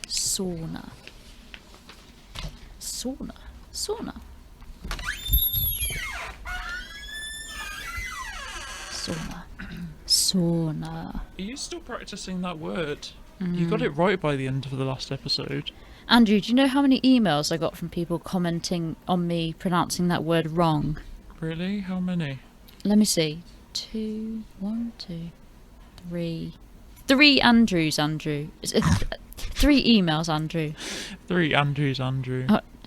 Sauna. Sauna. Sauna. Sauna. Sauna. Are you still practicing that word? You got it right by the end of the last episode. Andrew, do you know how many emails I got from people commenting on me pronouncing that word wrong? Really? How many? Let me see. 2, 1, 2, 3. 3 Andrews, Andrew. 3 emails, Andrew. 3 Andrews, Andrew.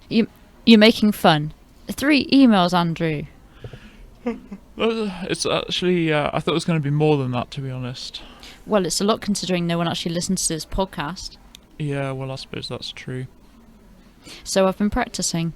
You're making fun. 3 emails, Andrew. It's actually, I thought it was going to be more than that, to be honest. Well, it's a lot considering no one actually listens to this podcast. Yeah, well, I suppose that's true. So I've been practicing.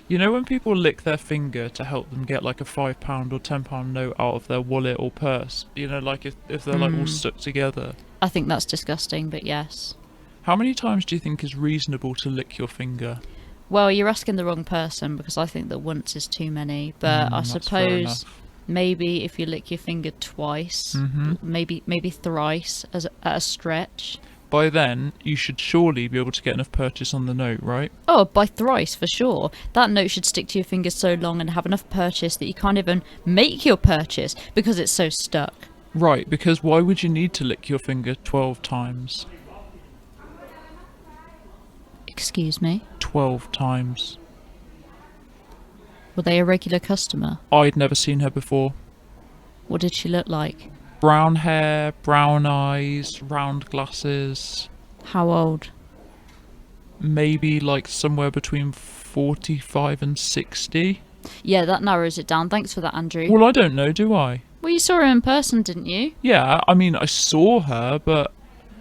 You know when people lick their finger to help them get like a £5 or £10 note out of their wallet or purse? You know, like if they're like all stuck together. I think that's disgusting, but yes. How many times do you think is reasonable to lick your finger? Well, you're asking the wrong person because I think that once is too many. But I That's fair suppose enough. maybe if you lick your finger twice, maybe thrice at a stretch. By then, you should surely be able to get enough purchase on the note, right? Oh, by thrice for sure. That note should stick to your finger so long and have enough purchase that you can't even make your purchase because it's so stuck. Right, because why would you need to lick your finger 12 times? Excuse me? 12 times. Were they a regular customer? I'd never seen her before. What did she look like? Brown hair, brown eyes, round glasses. How old? Maybe like somewhere between 45 and 60. Yeah, that narrows it down. Thanks for that, Andrew. Well, I don't know, do I? Well, you saw her in person, didn't you? Yeah, I mean, I saw her, but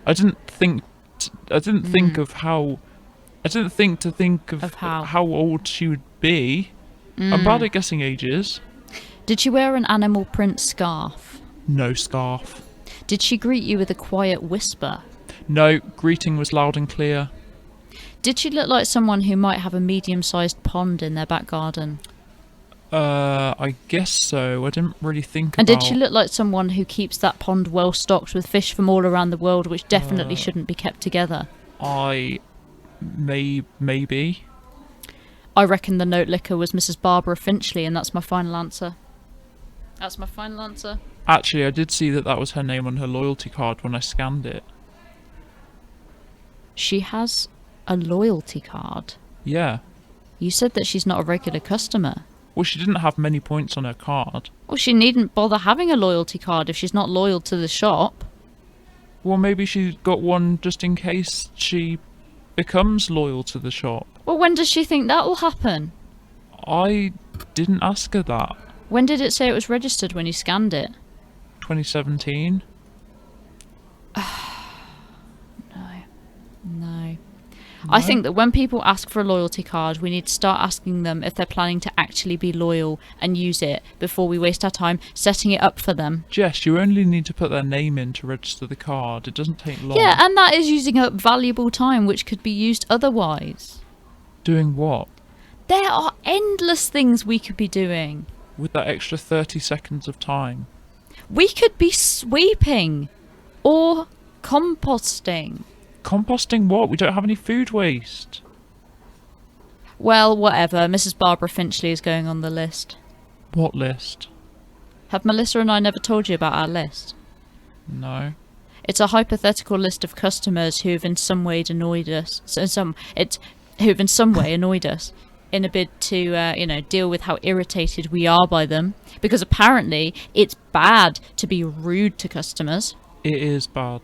I didn't think of how. I didn't think to think of how old she would be. I'm bad at guessing ages. Did she wear an animal print scarf? No scarf. Did she greet you with a quiet whisper? No, greeting was loud and clear. Did she look like someone who might have a medium-sized pond in their back garden? I guess so. I didn't really think And about... did she look like someone who keeps that pond well stocked with fish from all around the world which definitely shouldn't be kept together? Maybe. I reckon the note licker was Mrs. Barbara Finchley, and that's my final answer. That's my final answer. Actually, I did see that was her name on her loyalty card when I scanned it. She has a loyalty card? Yeah. You said that she's not a regular customer. Well, she didn't have many points on her card. Well, she needn't bother having a loyalty card if she's not loyal to the shop. Well, maybe she's got one just in case she becomes loyal to the shop. Well, when does she think that will happen? I didn't ask her that. When did it say it was registered when you scanned it? 2017? No. I think that when people ask for a loyalty card, we need to start asking them if they're planning to actually be loyal and use it before we waste our time setting it up for them. Jess, you only need to put their name in to register the card. It doesn't take long. Yeah, and that is using up valuable time which could be used otherwise. Doing what? There are endless things we could be doing. With that extra 30 seconds of time. We could be sweeping or composting. Composting what? We don't have any food waste. Well, whatever. Mrs. Barbara Finchley is going on the list. What list? Have Melissa and I never told you about our list? No. It's a hypothetical list of customers who have in some way annoyed us. Who've in some way annoyed us in a bid to, deal with how irritated we are by them. Because apparently it's bad to be rude to customers. It is bad.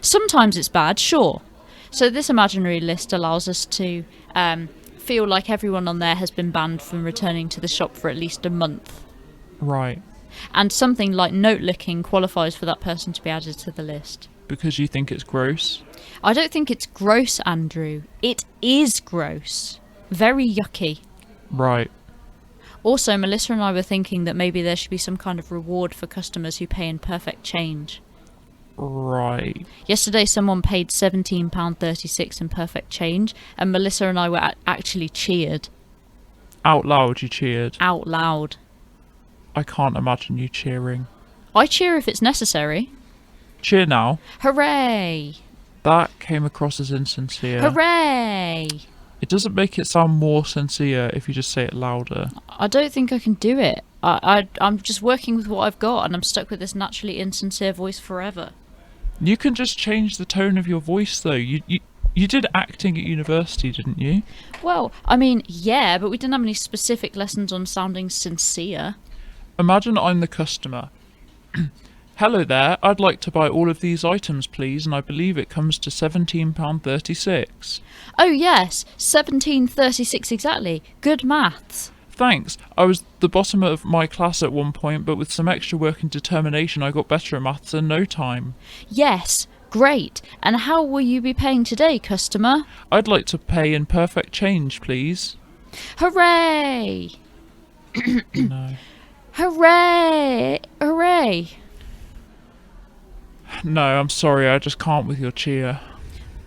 Sometimes it's bad, sure. So this imaginary list allows us to feel like everyone on there has been banned from returning to the shop for at least a month. Right. And something like note licking qualifies for that person to be added to the list. Because you think it's gross? I don't think it's gross, Andrew. It is gross. Very yucky. Right. Also, Melissa and I were thinking that maybe there should be some kind of reward for customers who pay in perfect change. Right. Yesterday someone paid £17.36 in perfect change, and Melissa and I were actually cheered. Out loud you cheered? Out loud. I can't imagine you cheering. I cheer if it's necessary. Cheer now. Hooray! That came across as insincere. Hooray! It doesn't make it sound more sincere if you just say it louder. I don't think I can do it. I'm just working with what I've got, and I'm stuck with this naturally insincere voice forever. You can just change the tone of your voice, though. You did acting at university, didn't you? Well, I mean, yeah, but we didn't have any specific lessons on sounding sincere. Imagine I'm the customer. Hello there, I'd like to buy all of these items, please, and I believe it comes to £17.36. Oh yes, 17.36 exactly. Good maths. Thanks. I was the bottom of my class at one point, but with some extra work and determination I got better at maths in no time. Yes, great. And how will you be paying today, customer? I'd like to pay in perfect change, please. Hooray! No. Hooray! Hooray! No, I'm sorry, I just can't with your cheer.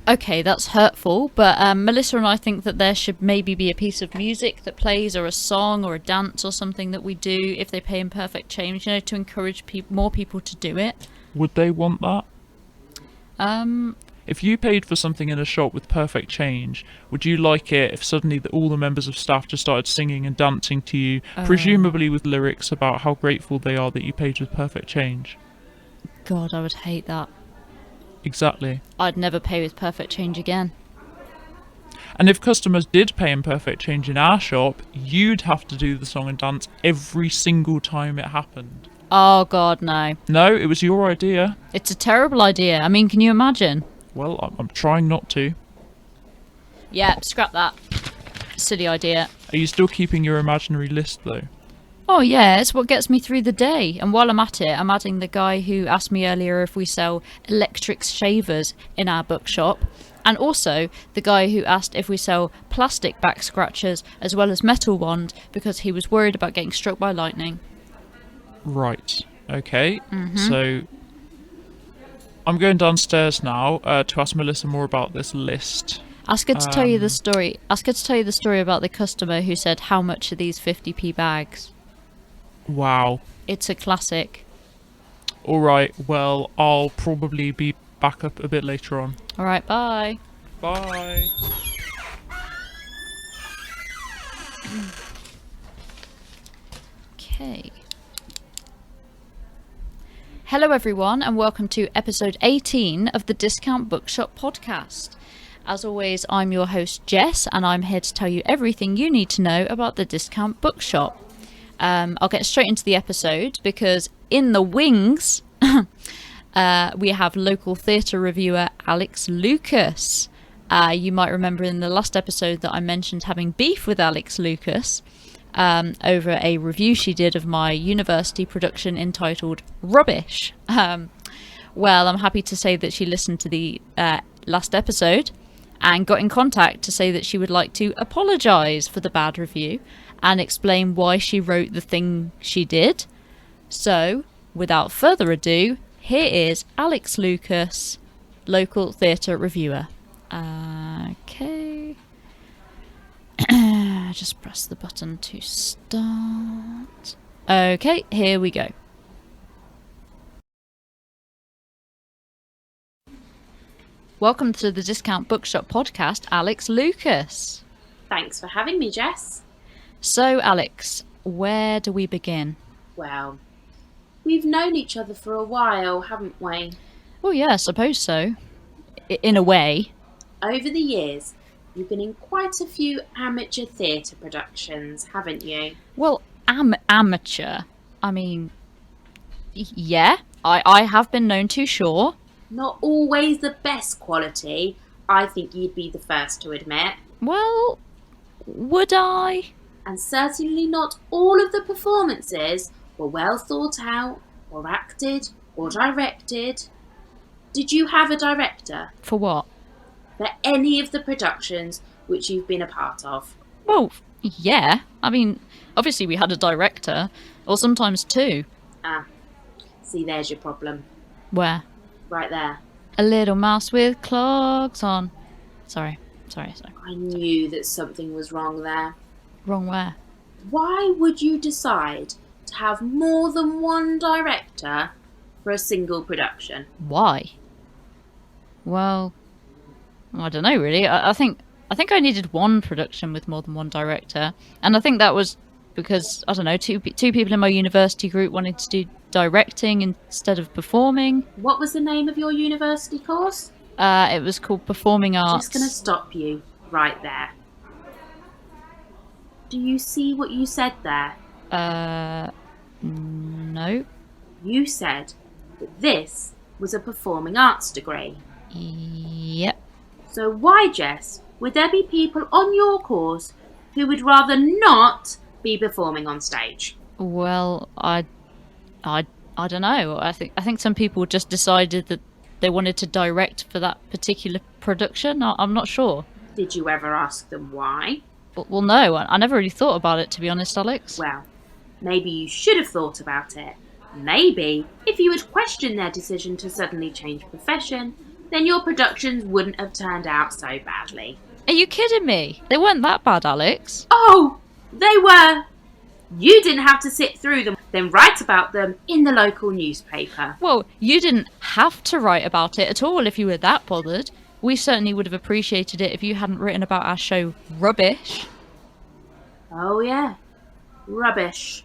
Okay, that's hurtful, but Melissa and I think that there should maybe be a piece of music that plays, or a song, or a dance, or something that we do if they pay in perfect change, you know, to encourage more people to do it. Would they want that? If you paid for something in a shop with perfect change, would you like it if suddenly all the members of staff just started singing and dancing to you, presumably with lyrics about how grateful they are that you paid with perfect change? God, I would hate that. Exactly. I'd never pay with perfect change again. And if customers did pay in perfect change in our shop, you'd have to do the song and dance every single time it happened. Oh God, no. No, it was your idea. It's a terrible idea. I mean, can you imagine? Well, I'm trying not to. Yeah, scrap that. Silly idea. Are you still keeping your imaginary list, though? Oh yeah, it's what gets me through the day. And while I'm at it, I'm adding the guy who asked me earlier if we sell electric shavers in our bookshop. And also the guy who asked if we sell plastic back scratchers as well as metal ones, because he was worried about getting struck by lightning. Right. Okay. So I'm going downstairs now to ask Melissa more about this list. Ask her to tell you the story. Ask her to tell you the story about the customer who said, "How much are these 50p bags?" Wow. It's a classic. Alright, well, I'll probably be back up a bit later on. Alright, bye. Bye. Okay. Hello everyone, and welcome to episode 18 of the Discount Bookshop podcast. As always, I'm your host Jess, and I'm here to tell you everything you need to know about the Discount Bookshop. I'll get straight into the episode because in the wings we have local theatre reviewer Alex Lucas. You might remember in the last episode that I mentioned having beef with Alex Lucas over a review she did of my university production entitled Rubbish. Well, I'm happy to say that she listened to the last episode and got in contact to say that she would like to apologise for the bad review and explain why she wrote the thing she did. So, without further ado, here is Alex Lucas, local theatre reviewer. Okay. Just press the button to start. Okay, here we go. Welcome to the Discount Bookshop podcast, Alex Lucas. Thanks for having me, Jess. So, Alex, where do we begin? Well, we've known each other for a while, haven't we? Well, yeah, I suppose so. In a way. Over the years, you've been in quite a few amateur theatre productions, haven't you? Well, amateur. I mean, yeah, I have been known to, sure. Not always the best quality, I think you'd be the first to admit. Well, would I? And certainly not all of the performances were well thought out, or acted, or directed. Did you have a director? For what? For any of the productions which you've been a part of? Well, yeah. I mean, obviously we had a director, or sometimes two. Ah, see, there's your problem. Where? Right there. A little mouse with clogs on. Sorry. I knew that something was wrong there. Wrong where? Why would you decide to have more than one director for a single production. Why? Well, I don't know really. I think I needed one production with more than one director, and I think that was because I don't know, two people in my university group wanted to do directing instead of performing. What was the name of your university course? It was called Performing Arts. Just gonna stop you right there. Do you see what you said there? No. You said that this was a performing arts degree. Yep. So why, Jess, would there be people on your course who would rather not be performing on stage? Well, I don't know. I think some people just decided that they wanted to direct for that particular production. I'm not sure. Did you ever ask them why? Well, no. I never really thought about it, to be honest, Alex. Well, maybe you should have thought about it. Maybe if you had questioned their decision to suddenly change profession, then your productions wouldn't have turned out so badly. Are you kidding me? They weren't that bad, Alex. Oh, they were. You didn't have to sit through them, then write about them in the local newspaper. Well, you didn't have to write about it at all if you were that bothered. We certainly would have appreciated it if you hadn't written about our show Rubbish. Oh yeah, rubbish.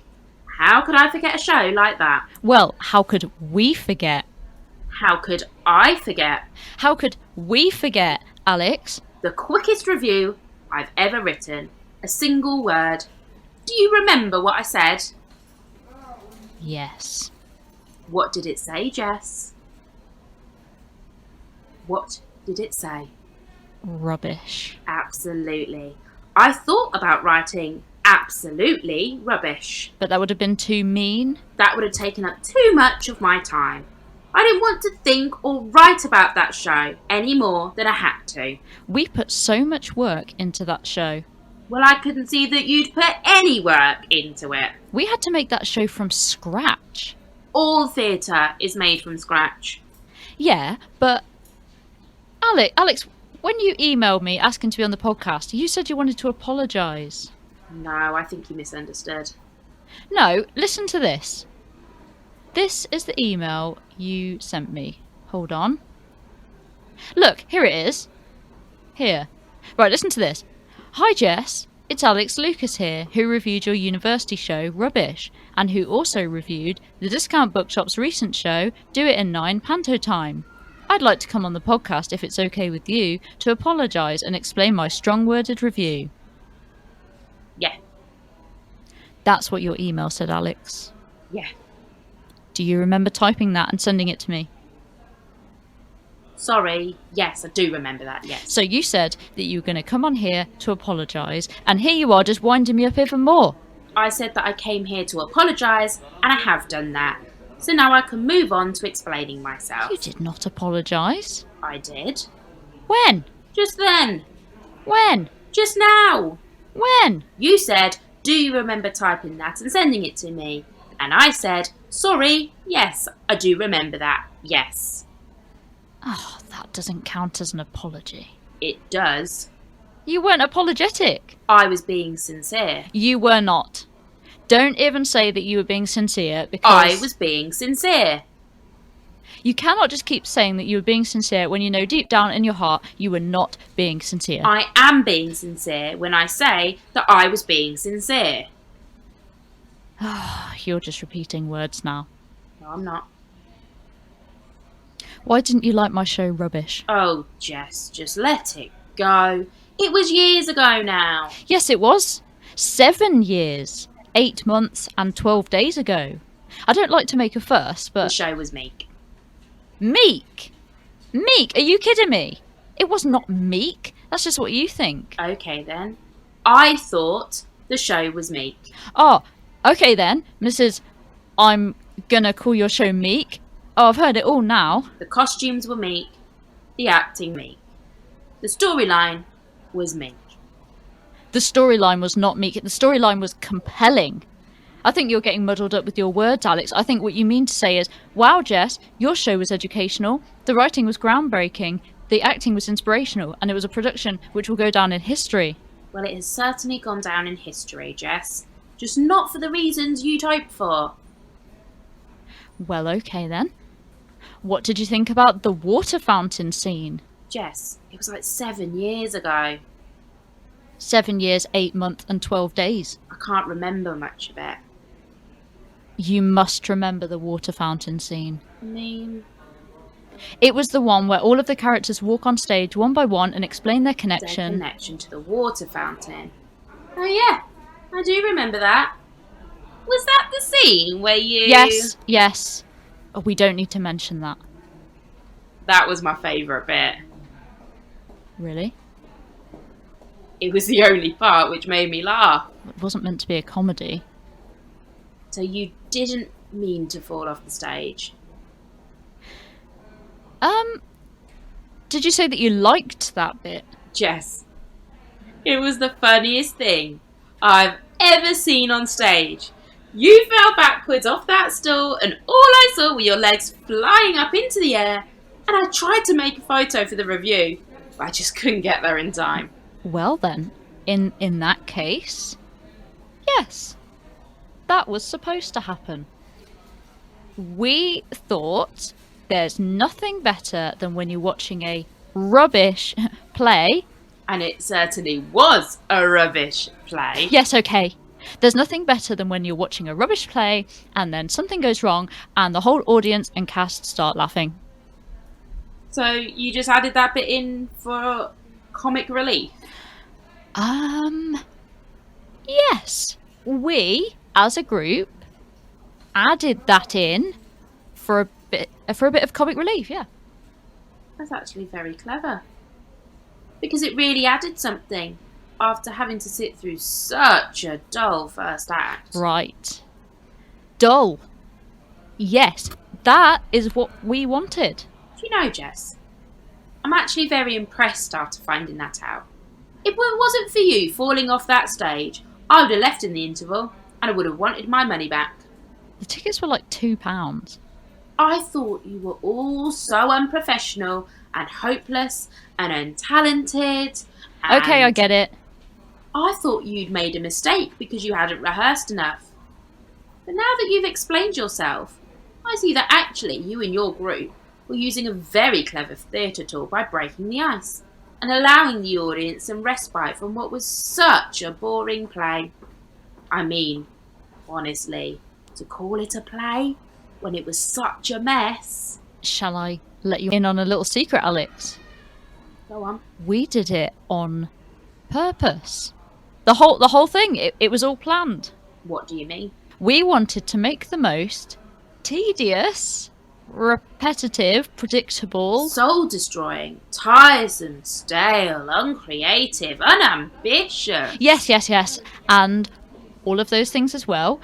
How could I forget a show like that? Well, how could we forget? How could I forget? How could we forget, Alex? The quickest review I've ever written. A single word. Do you remember what I said? Yes. What did it say, Jess? What did it say? Rubbish. Absolutely. I thought about writing absolutely rubbish. But that would have been too mean. That would have taken up too much of my time. I didn't want to think or write about that show any more than I had to. We put so much work into that show. Well, I couldn't see that you'd put any work into it. We had to make that show from scratch. All theatre is made from scratch. Yeah, but Alex, when you emailed me asking to be on the podcast, you said you wanted to apologise. No, I think you misunderstood. No, listen to this. This is the email you sent me. Hold on. Look, here it is. Here. Right, listen to this. Hi Jess, it's Alex Lucas here, who reviewed your university show Rubbish, and who also reviewed the Discount Bookshop's recent show Do It in 9 Panto Time. I'd like to come on the podcast, if it's okay with you, to apologise and explain my strong-worded review. Yeah. That's what your email said, Alex. Yeah. Do you remember typing that and sending it to me? Sorry. Yes, I do remember that, yes. So you said that you were going to come on here to apologise, and here you are just winding me up even more. I said that I came here to apologise, and I have done that. So now I can move on to explaining myself. You did not apologise. I did. When? Just then. When? Just now. When? You said, do you remember typing that and sending it to me? And I said, sorry, yes, I do remember that, yes. Oh, that doesn't count as an apology. It does. You weren't apologetic. I was being sincere. You were not. Don't even say that you were being sincere, because I was being sincere. You cannot just keep saying that you were being sincere when you know deep down in your heart you were not being sincere. I am being sincere when I say that I was being sincere. You're just repeating words now. No, I'm not. Why didn't you like my show Rubbish? Oh, Jess, just let it go. It was years ago now. Yes, it was. 7 years, 8 months and 12 days ago. I don't like to make a fuss, but... The show was meek. Meek? Meek? Are you kidding me? It was not meek. That's just what you think. Okay, then. I thought the show was meek. Oh, okay then, Mrs. I'm gonna call your show meek. Oh, I've heard it all now. The costumes were meek. The acting meek. The storyline was meek. The storyline was not meek. The storyline was compelling. I think you're getting muddled up with your words, Alex. I think what you mean to say is, wow, Jess, your show was educational. The writing was groundbreaking. The acting was inspirational. And it was a production which will go down in history. Well, it has certainly gone down in history, Jess. Just not for the reasons you'd hoped for. Well, okay then. What did you think about the water fountain scene? Jess, it was like 7 years ago. 7 years, 8 months, and 12 days. I can't remember much of it. You must remember the water fountain scene. I mean... It was the one where all of the characters walk on stage one by one and explain their connection. Their connection to the water fountain. Oh yeah, I do remember that. Was that the scene where you... Yes. Oh, we don't need to mention that. That was my favourite bit. Really? It was the only part which made me laugh. It wasn't meant to be a comedy. So you didn't mean to fall off the stage? Did you say that you liked that bit? Jess, it was the funniest thing I've ever seen on stage. You fell backwards off that stool and all I saw were your legs flying up into the air, and I tried to make a photo for the review, but I just couldn't get there in time. Well then, in that case, yes, that was supposed to happen. We thought there's nothing better than when you're watching a rubbish play. And it certainly was a rubbish play. Yes, okay. There's nothing better than when you're watching a rubbish play and then something goes wrong and the whole audience and cast start laughing. So you just added that bit in for comic relief? Yes. We, as a group, added that in for a bit of comic relief, yeah. That's actually very clever. Because it really added something after having to sit through such a dull first act. Right. Dull. Yes, that is what we wanted. Do you know, Jess? I'm actually very impressed after finding that out. If it wasn't for you falling off that stage, I would have left in the interval and I would have wanted my money back. The tickets were like £2. I thought you were all so unprofessional and hopeless and untalented. Okay, I get it. I thought you'd made a mistake because you hadn't rehearsed enough. But now that you've explained yourself, I see that actually you and your group were using a very clever theatre tool by breaking the ice and allowing the audience some respite from what was such a boring play. I mean, honestly, to call it a play when it was such a mess. Shall I let you in on a little secret, Alex? Go on. We did it on purpose. The whole thing, it was all planned. What do you mean? We wanted to make the most tedious, repetitive, predictable, soul-destroying, tiresome, stale, uncreative, unambitious. Yes. And all of those things as well.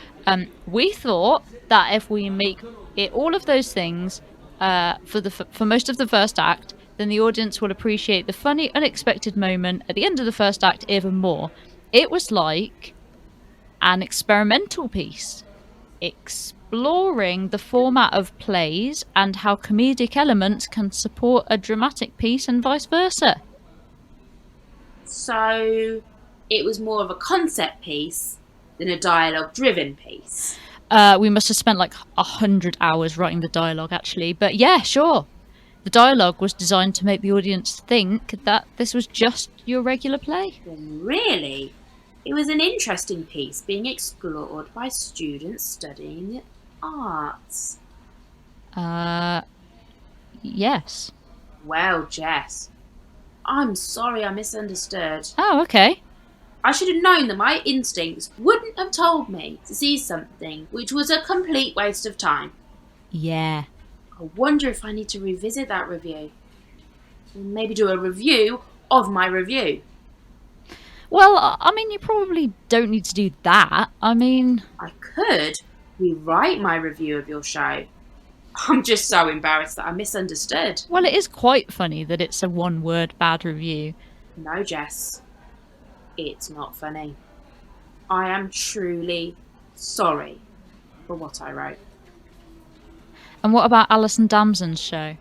We thought that if we make it all of those things for most of the first act, then the audience will appreciate the funny, unexpected moment at the end of the first act even more. It was like an experimental piece, exploring the format of plays and how comedic elements can support a dramatic piece and vice versa. So it was more of a concept piece than a dialogue-driven piece. We must have spent like 100 hours writing the dialogue, actually. But yeah, sure. The dialogue was designed to make the audience think that this was just your regular play. Really? It was an interesting piece being explored by students studying the arts. Yes. Well, Jess, I'm sorry I misunderstood. Oh, okay. I should have known that my instincts wouldn't have told me to see something which was a complete waste of time. Yeah. I wonder if I need to revisit that review. Or maybe do a review of my review. Well, I mean, you probably don't need to do that. I mean... I could rewrite my review of your show. I'm just so embarrassed that I misunderstood. Well, it is quite funny that it's a one-word bad review. No, Jess. It's not funny. I am truly sorry for what I wrote. And what about Alison Damson's show?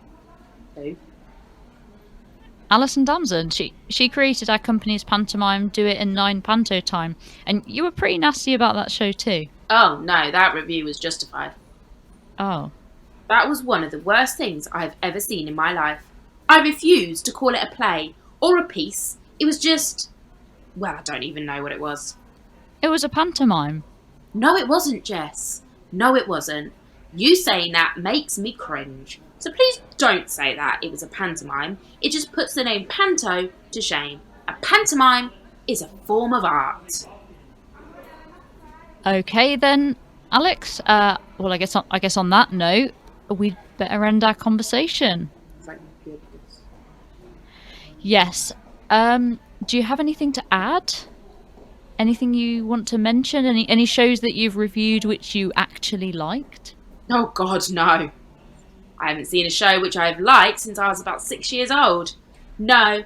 Who? Alison Damson. She created our company's pantomime Do It in 9 Panto Time. And you were pretty nasty about that show too. Oh, no, that review was justified. Oh. That was one of the worst things I've ever seen in my life. I refuse to call it a play or a piece. It was just... well, I don't even know what it was. It was a pantomime. No, it wasn't, Jess. No, it wasn't. You saying that makes me cringe. So please don't say that it was a pantomime. It just puts the name Panto to shame. A pantomime is a form of art. Okay then, Alex. Well, I guess on that note, we'd better end our conversation. Thank goodness. Yes. Do you have anything to add? Anything you want to mention? Any shows that you've reviewed which you actually liked? Oh God, no. I haven't seen a show which I've liked since I was about 6 years old. No.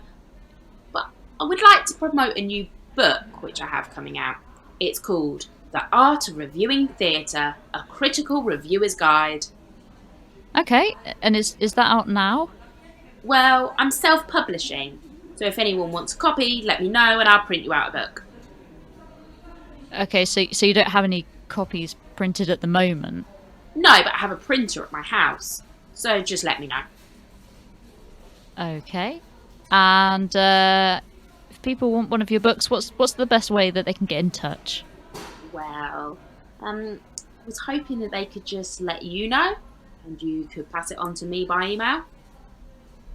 But I would like to promote a new book which I have coming out. It's called The Art of Reviewing Theatre, A Critical Reviewer's Guide. Okay, and is that out now? Well, I'm self-publishing, so if anyone wants a copy, let me know and I'll print you out a book. Okay, so you don't have any copies printed at the moment? No, but I have a printer at my house, so just let me know. Okay. And if people want one of your books, what's the best way that they can get in touch? Well, I was hoping that they could just let you know, and you could pass it on to me by email.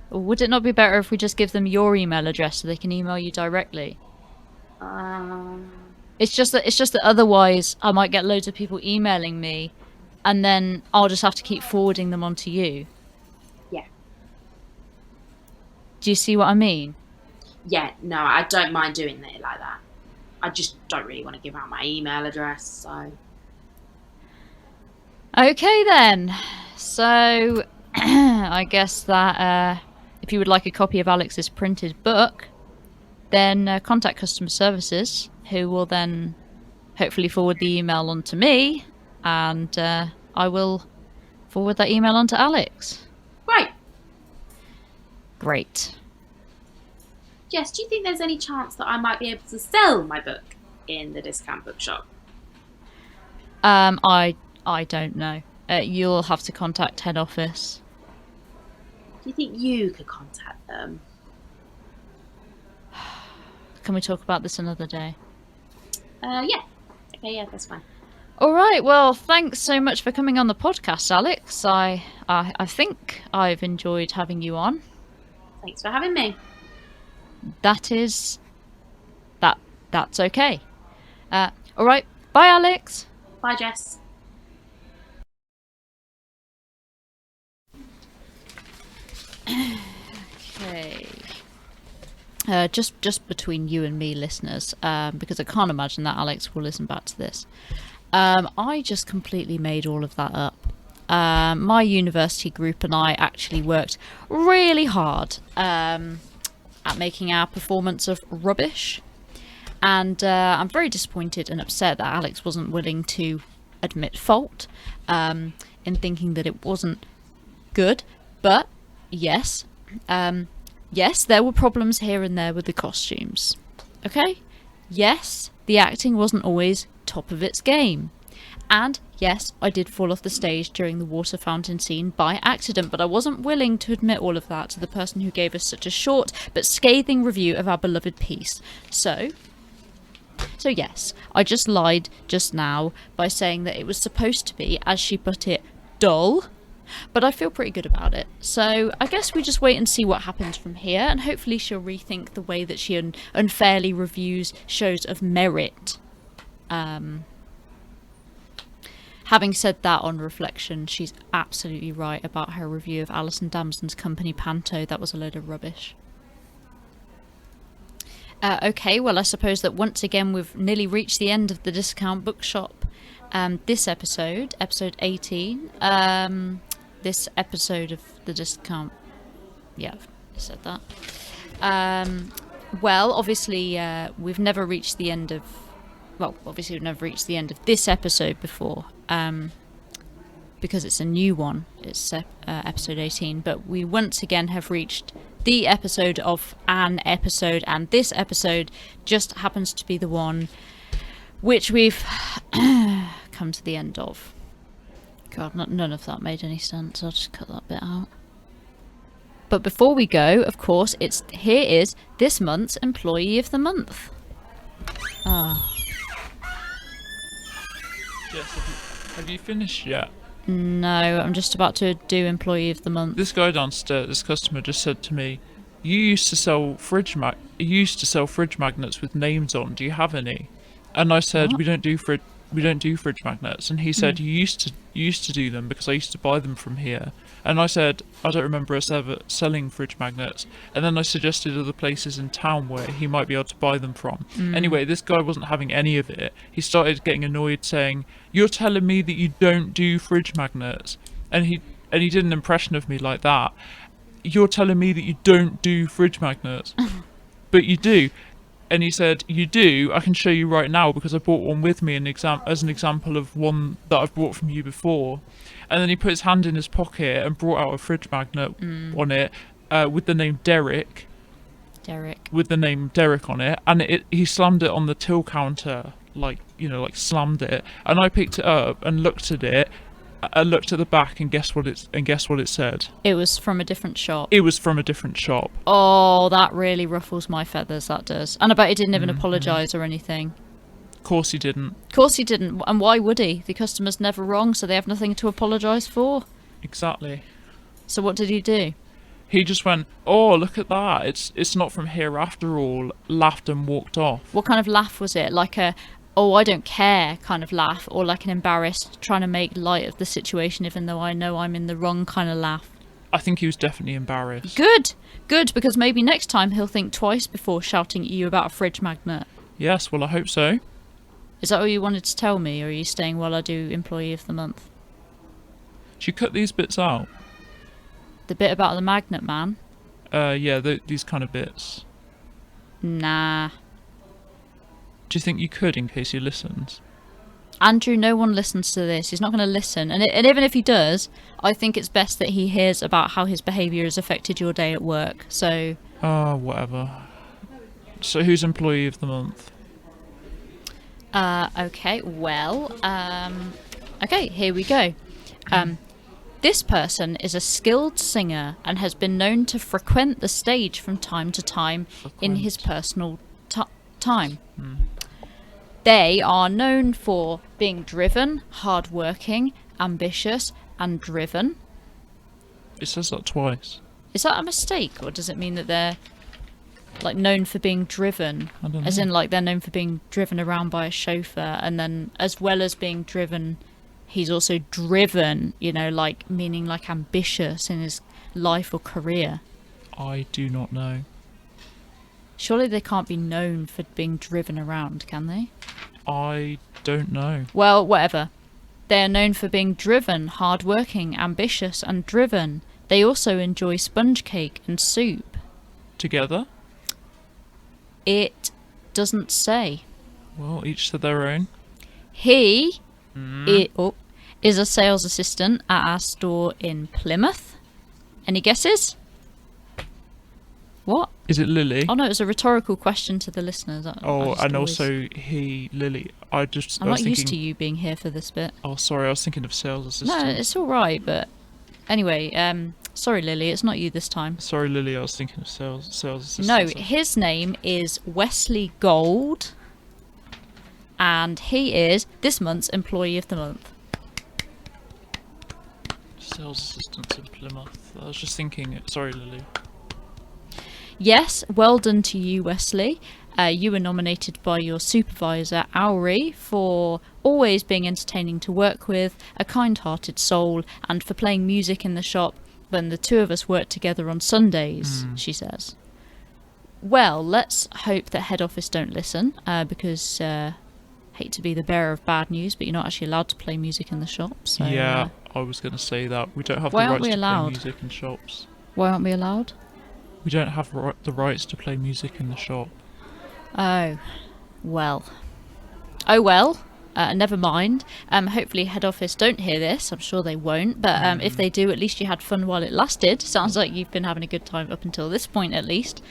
Would it not be better if we just give them your email address so they can email you directly? It's just that otherwise I might get loads of people emailing me, and then I'll just have to keep forwarding them on to you. Yeah. Do you see what I mean? Yeah, no, I don't mind doing it like that. I just don't really want to give out my email address, so... Okay then. So, I guess that if you would like a copy of Alex's printed book, then contact customer services, who will then hopefully forward the email on to me, and I will forward that email on to Alex. Right. Great. Jess, do you think there's any chance that I might be able to sell my book in the discount bookshop? I don't know. You'll have to contact head office. Do you think you could contact them? Can we talk about this another day? Yeah. Okay, yeah, that's fine. All right. Well, thanks so much for coming on the podcast, Alex. I think I've enjoyed having you on. Thanks for having me. That's okay. All right. Bye, Alex. Bye, Jess. Okay. Just between you and me, listeners, because I can't imagine that Alex will listen back to this. I just completely made all of that up. My university group and I actually worked really hard at making our performance of Rubbish, and I'm very disappointed and upset that Alex wasn't willing to admit fault in thinking that it wasn't good. But yes, yes, there were problems here and there with the costumes. Okay? Yes, the acting wasn't always top of its game. And yes, I did fall off the stage during the water fountain scene by accident, but I wasn't willing to admit all of that to the person who gave us such a short but scathing review of our beloved piece. So yes, I just lied just now by saying that it was supposed to be, as she put it, dull. But I feel pretty good about it. So I guess we just wait and see what happens from here, and hopefully she'll rethink the way that she unfairly reviews shows of merit. Having said that, on reflection, she's absolutely right about her review of Alison Damson's company Panto. That was a load of rubbish. Okay, well, I suppose that once again we've nearly reached the end of the Discount Bookshop. This episode 18, this episode of the Discount... Yeah, I said that. Well, obviously, we've never reached the end of... Well, obviously we've never reached the end of this episode before, because it's a new one. It's episode 18, but we once again have reached the episode of an episode, and this episode just happens to be the one which we've come to the end of. God, none of that made any sense. I'll just cut that bit out. But before we go, of course, here is this month's Employee of the Month. Ah. Yes, have you finished yet? No, I'm just about to do Employee of the Month. This guy downstairs, this customer, just said to me, "You used to sell fridge magnets with names on. Do you have any?" And I said, What? "We don't do fridge magnets." And he said, "You used to do them because I used to buy them from here." And I said, "I don't remember us ever selling fridge magnets." And then I suggested other places in town where he might be able to buy them from. Anyway, this guy wasn't having any of it. He started getting annoyed, saying, "You're telling me that you don't do fridge magnets?" And he did an impression of me like that. "You're telling me that you don't do fridge magnets?" "But you do." And he said, "You do? I can show you right now because I brought one with me as an example of one that I've bought from you before." And then he put his hand in his pocket and brought out a fridge magnet on it with the name Derek. With the name Derek on it. And he slammed it on the till counter, like slammed it. And I picked it up and looked at it. I looked at the back and guess what it said. It was from a different shop. It was from a different shop. Oh, that really ruffles my feathers, that does. And I bet he didn't even apologise or anything. Of course he didn't. Of course he didn't. And why would he? The customer's never wrong, so they have nothing to apologise for. Exactly. So what did he do? He just went, "Oh, look at that. It's not from here after all," laughed and walked off. What kind of laugh was it? Like a, "Oh, I don't care" kind of laugh, or like an embarrassed, trying to make light of the situation even though I know I'm in the wrong kind of laugh? I think he was definitely embarrassed. Good, because maybe next time he'll think twice before shouting at you about a fridge magnet. Yes, well, I hope so. Is that what you wanted to tell me, or are you staying while I do Employee of the Month? Should you cut these bits out? The bit about the magnet man? Yeah, these kind of bits. Nah. Do you think you could, in case he listens? Andrew, no one listens to this. He's not going to listen. And even if he does, I think it's best that he hears about how his behaviour has affected your day at work. So... Oh, whatever. So who's Employee of the Month? Okay, well... okay, here we go. This person is a skilled singer and has been known to frequent the stage from time to time in his personal time. They are known for being driven, hardworking, ambitious, and driven. It says that twice. Is that a mistake, or does it mean that they're like known for being driven? I don't know. As in, like, they're known for being driven around by a chauffeur, and then as well as being driven, he's also driven, like meaning like ambitious in his life or career. I do not know. Surely they can't be known for being driven around, can they? I don't know. Well, whatever. They are known for being driven, hardworking, ambitious, and driven. They also enjoy sponge cake and soup. Together? It doesn't say. Well, each to their own. He is a sales assistant at our store in Plymouth. Any guesses? What? Is it Lily? Oh no, it was a rhetorical question to the listeners. Also Lily. I'm not used to you being here for this bit. Oh, sorry, I was thinking of sales assistant. No, it's all right, but anyway, sorry, Lily, it's not you this time. Sorry, Lily, I was thinking of sales assistant. No, his name is Wesley Gold, and he is this month's Employee of the Month. Sales assistants in Plymouth. I was just thinking. Sorry, Lily. Yes, well done to you, Wesley. You were nominated by your supervisor, Aury, for always being entertaining to work with, a kind-hearted soul, and for playing music in the shop when the two of us worked together on Sundays, she says. Well, let's hope that head office don't listen, because hate to be the bearer of bad news, but you're not actually allowed to play music in the shop. So, yeah, I was going to say that. We don't have the why rights aren't we to allowed? play music in shops. Why aren't we allowed? We don't have the rights to play music in the shop. Oh, well. Oh well. never mind. Hopefully head office don't hear this. I'm sure they won't, but if they do, at least you had fun while it lasted. Sounds like you've been having a good time up until this point at least.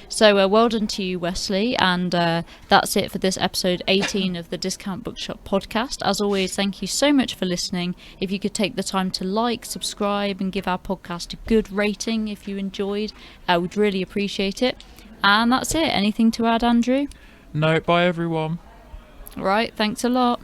So well done to you, Wesley, and that's it for this episode 18 of the Discount Bookshop podcast. As always, thank you so much for listening. If you could take the time to like, subscribe, and give our podcast a good rating if you enjoyed, I would really appreciate it. And that's it. Anything to add, Andrew? No, bye everyone. Right, thanks a lot.